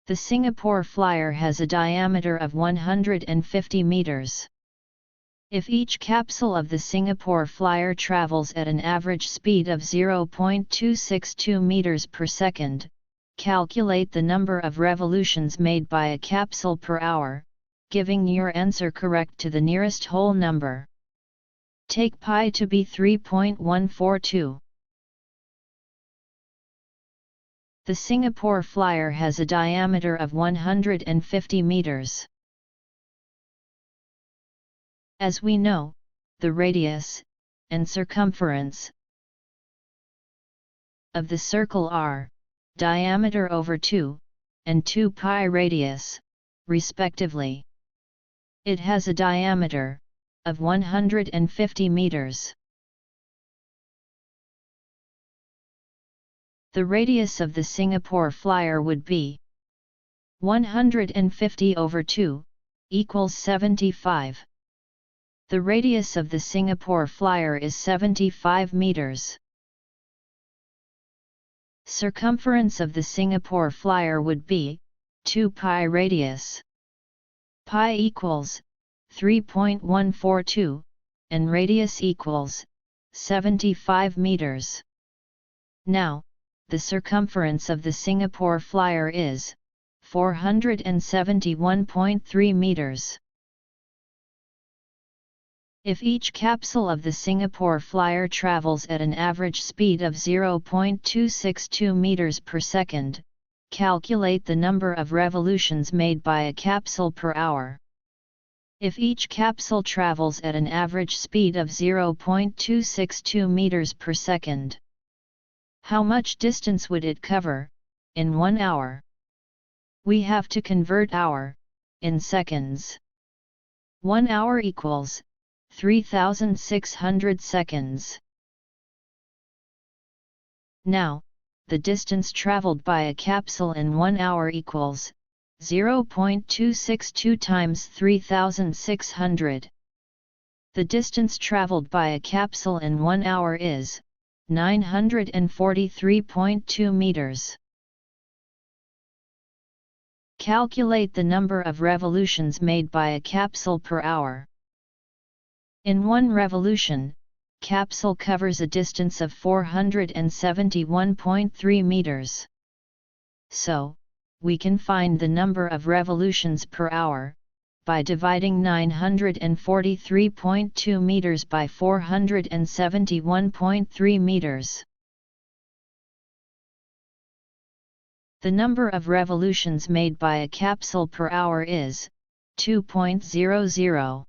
The Singapore Flyer has a diameter of 150 meters. If each capsule of the Singapore Flyer travels at an average speed of 0.262 meters per second, calculate the number of revolutions made by a capsule per hour, giving your answer correct to the nearest whole number. Take pi to be 3.142. The Singapore Flyer has a diameter of 150 meters. As we know, the radius and circumference of the circle are diameter over 2 and 2 pi radius, respectively. It has a diameter of 150 meters. The radius of the Singapore Flyer would be 150 over 2 equals 75. The radius of the Singapore Flyer is 75 meters. Circumference of the Singapore Flyer would be 2 pi radius. Pi equals 3.142, and radius equals 75 meters. Now, the circumference of the Singapore Flyer is 471.3 meters. If each capsule of the Singapore Flyer travels at an average speed of 0.262 meters per second, calculate the number of revolutions made by a capsule per hour. If each capsule travels at an average speed of 0.262 meters per second, how much distance would it cover in 1 hour? We have to convert hour in seconds. 1 hour equals 3,600 seconds. Now, the distance traveled by a capsule in 1 hour equals 0.262 times 3,600. The distance traveled by a capsule in 1 hour is 943.2 meters. Calculate the number of revolutions made by a capsule per hour. In one revolution, capsule covers a distance of 471.3 meters. So, we can find the number of revolutions per hour by dividing 943.2 meters by 471.3 meters. The number of revolutions made by a capsule per hour is 2.00.